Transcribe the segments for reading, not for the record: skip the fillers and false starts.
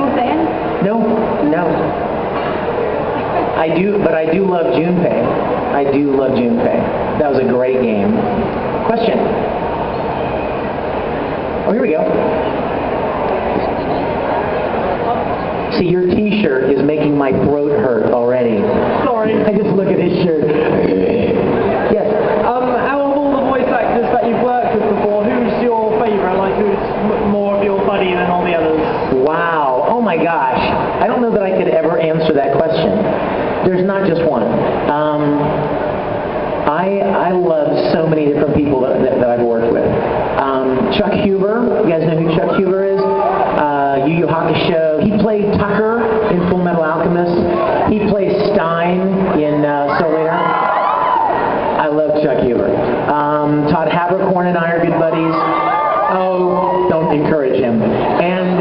you were saying? No. I do love Junpei. I do love Junpei. That was a great game. Question. Oh, here we go. See, your T-shirt is making my throat hurt already. Sorry. I just look at his shirt. Yes. Out of all the voice actors that you've worked with before, who's your favourite? Like, who's more of your buddy than all the others? Wow. Oh my gosh. I don't know that I could ever answer that question. There's not just one. I love so many different people that I've worked with. Chuck Huber. You guys know who Chuck Huber is? Yu Yu Hakusho. He played Tucker in Full Metal Alchemist. He plays Stein in Soul Eater. I love Chuck Huber. Todd Haberkorn and I are good buddies. Oh, don't encourage him. And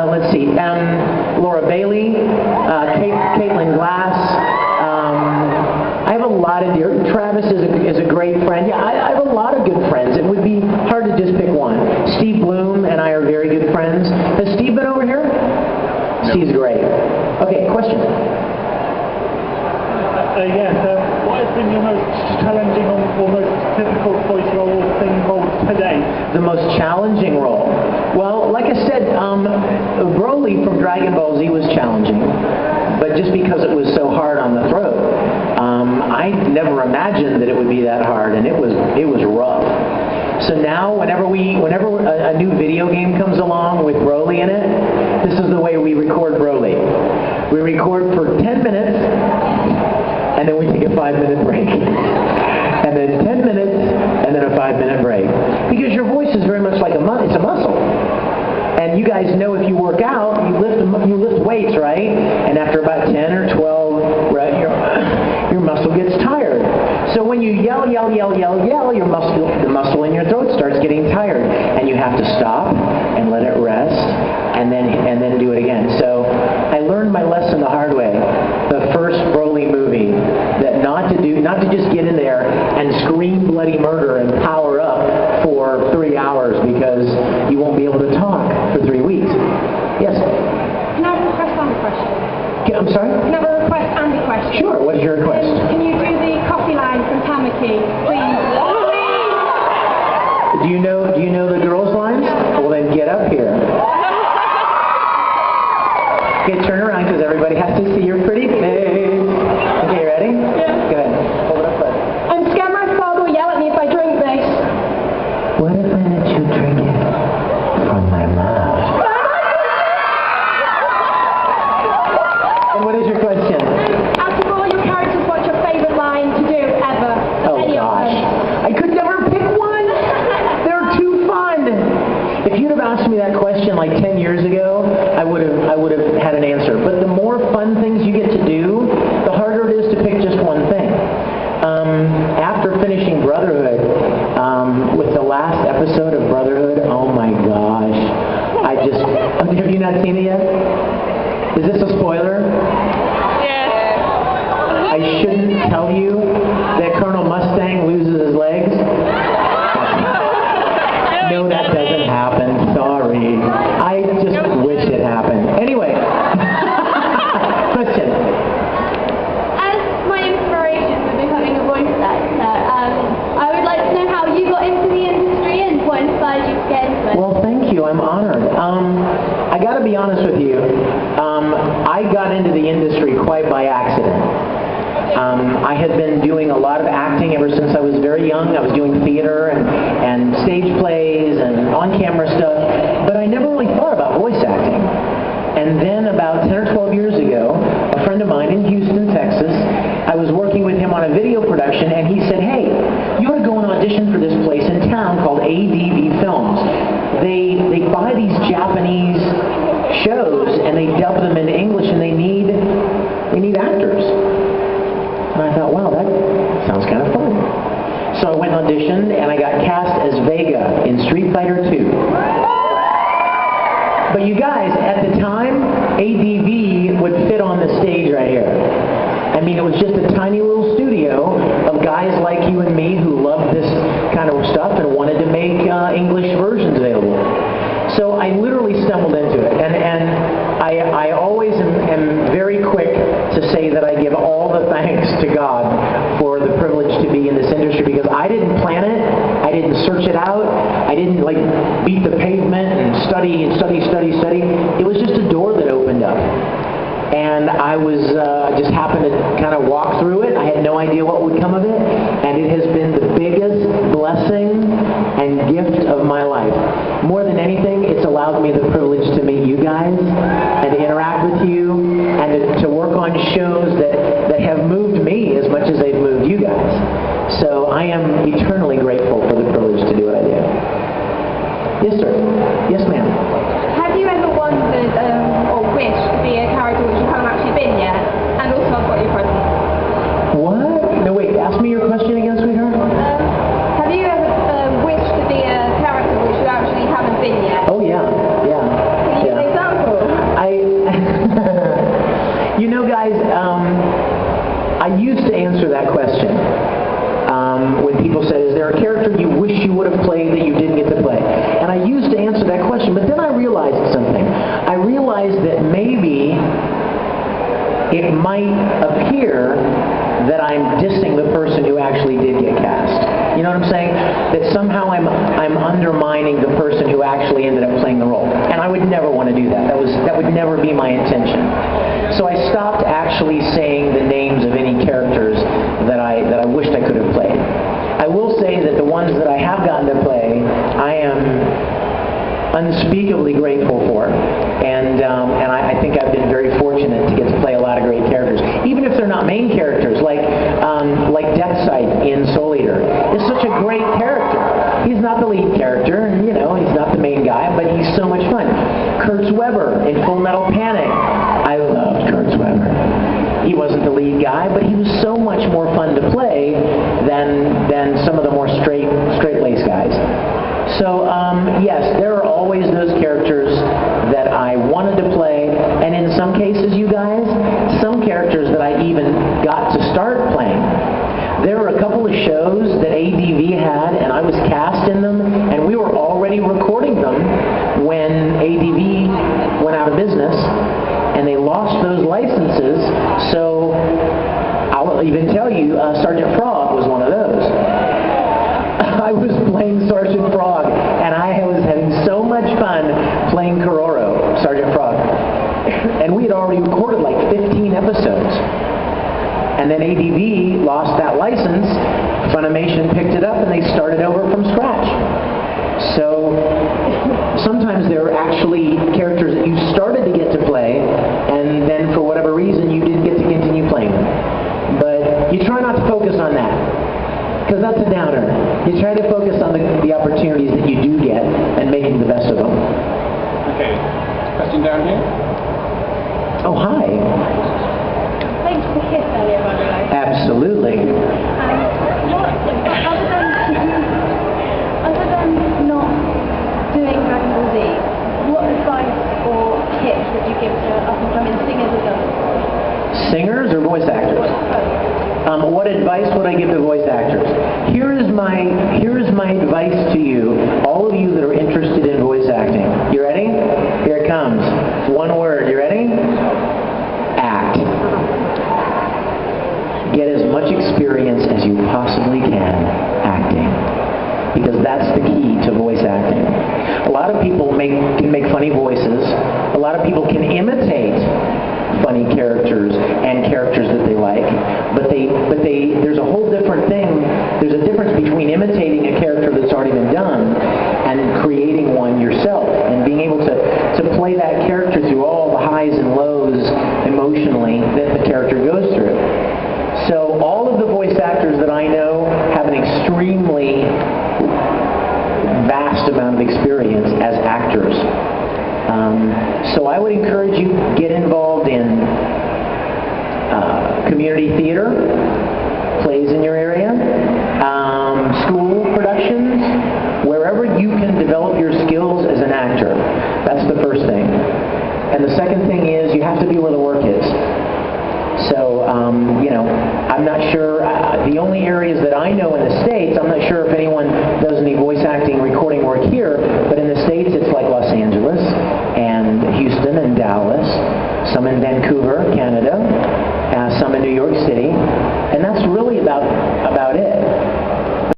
let's see. Laura Bailey, Caitlin Glass. I have a lot of dear. Travis is a great friend. Yeah, I have a lot of good friends. It would be hard to just pick one. Steve Bloom and I are very good friends. Has Steve been over here? No. Steve's great. Okay, question. What has been your most challenging or most difficult voice role today? The most challenging role? Well, like I said, Broly from Dragon Ball Z was challenging, but just because it was so hard on the throat. I never imagined that it would be that hard, and it was rough. So now, whenever a new video game comes along with Broly in it, this is the way we record Broly. We record for 10 minutes, and then we take a 5-minute break. And then 10 minutes, and then a 5-minute break. Because your voice is very much like it's a muscle. And you guys know if you work out, you lift weights, right? And after about 10 or 12, right, your muscle gets tired. So when you yell, the muscle in your throat starts getting tired. And you have to stop and let it rest, and then do it again. So I learned my lesson the hard way. The first Broly movie, that not to just get in there and scream bloody murder and power up for 3 hours because you won't be able to talk for 3 weeks. Yes? Can I have a request and a question? I'm sorry? Can I have a request and a question? Sure, what is your request? Can you do the coffee line from Tamaki, please? Do you know the girls' lines? Well, then get up here. Okay, turn around because everybody has to see your pretty face. Okay, ready? Yeah. Go ahead. Hold it up first. I'm scared my father will yell at me if I drink this. What if I let you drink it from my mouth? And what is your question? Out of all your characters, what's your favourite line to do ever? Oh gosh, I could never pick one. They're too fun. If you'd have asked me that question like 10 years ago, I would have had an answer. But the more fun things you get to do, the harder it is to pick just one thing. After finishing Brotherhood, with the last episode of Brotherhood, oh my gosh, have you not seen it yet? Is this a spoiler? Yes. I shouldn't tell you that Colonel Mustang loses his legs? No, that doesn't happen. Sorry. I just wish it happened. Anyway. Question. As my inspiration for becoming a voice actor, I would like to know how you got into the industry and what inspired you to get into it. Well, thank you. I'm honored. I got to be honest with you. I got into the industry quite by accident. I had been doing a lot of acting ever since I was very young. I was doing theater and stage plays and on-camera stuff, but I never really thought about voice acting. And then about 10 or 12 years ago, a friend of mine in Houston, Texas, I was working with him on a video production, and he said, hey, you ought to go and audition for this place in town called ADV Films. They buy these Japanese shows, and they dub them into English, and they need actors. And I thought, wow, that sounds kind of fun. So I went and auditioned, and I got cast as Vega in Street Fighter II. But you guys, at the time, ADV would fit on the stage right here. I mean, it was just a tiny little studio of guys like you and me who loved this kind of stuff and wanted to make English versions available. I always am very quick to say that I give all the thanks to God for the privilege to be in this industry, because I didn't plan it, I didn't search it out, I didn't like beat the pavement and study. It was just a door that opened up. And I just happened to kind of walk through it. I had no idea what would come of it, and it has been the biggest blessing and gift of my life. More than anything, it's allowed me the privilege to meet you guys and to interact with you and to work on shows that have moved me as much as they've moved you guys. So I am eternally grateful for the privilege to do what I do. Yes, sir. Yes, ma'am. Have you ever wondered or wished to be a character which you haven't actually been yet? And also, I've got your present. What? No, wait. Ask me your question again, sweetheart. Have you ever wished to be a character which you actually haven't been yet? Oh, yeah. Can you give an example? You know, guys, I used to answer that question when people said, is there a character you wish you would have played that you didn't get to play? And I used to answer that question, but then I realized something. I realized that maybe it might appear that I'm dissing the person who actually did get cast. You know what I'm saying? That somehow I'm undermining the person who actually ended up playing the role. And I would never want to do that. That would never be my intention. So I stopped actually saying the names of any characters that I wished I could have played. I will say that the ones that I have gotten to play, I am unspeakably grateful for, and I think I've been very fortunate to get to play a lot of great characters, even if they're not main characters, like Deathsight in Soul Eater. Is such a great character. He's not the lead character, and he's not the main guy, but he's so much fun. Kurtz Weber in Full Metal Panic. I loved Kurtz Weber. He wasn't the lead guy, but he was so much more fun to play than some of the more straight-laced guys. So, yes, there are always those characters that I wanted to play, and in some cases, you guys, some characters that I even got to start playing. There were a couple of shows that ADV had, and I was cast in them, and we were already recording them when ADV went out of business, and they lost those licenses, so I'll even tell you, Sergeant Frog was one of those. I was playing Sergeant Frog, and I was having so much fun playing Kororo, Sergeant Frog. And we had already recorded like 15 episodes. And then ADV lost that license, Funimation picked it up, and they started over from scratch. So sometimes there are actually characters that you started to get to play, and then for whatever reason you didn't get to continue playing them. But you try not to focus on that, because that's a downer. You try to focus on the opportunities that you do get and making the best of them. Okay. Question down here? Oh, hi. Thanks for the kiss earlier, by the way. Absolutely. Other than not doing Dragon Ball Z, what advice or tips would you give to up-and-coming singers or dancers? Singers or voice actors? What advice would I give to voice actors? Here is my advice to you, all of you that are interested in voice acting. You ready? Here it comes. One word. You ready? Act. Get as much experience as you possibly can acting, because that's the key to voice acting. A lot of people can make funny voices. A lot of people can imitate funny characters and characters that they like, but there's a whole different thing. There's a difference between imitating a character that's already been done and creating one yourself and being able to play that character through all the highs and lows emotionally that the character goes through. So all of the voice actors that I know have an extremely vast amount of experience as actors. So I would encourage you to get involved in community theater, plays in your area, school productions, wherever you can develop your skills as an actor. That's the first thing. And the second thing is you have to be where the work is. So, I'm not sure, the only areas that I know in the States, I'm not sure if anyone does any voice acting recording work here, but in the States it's like Los Angeles and Houston and Dallas some in Vancouver, Canada, some in New York City,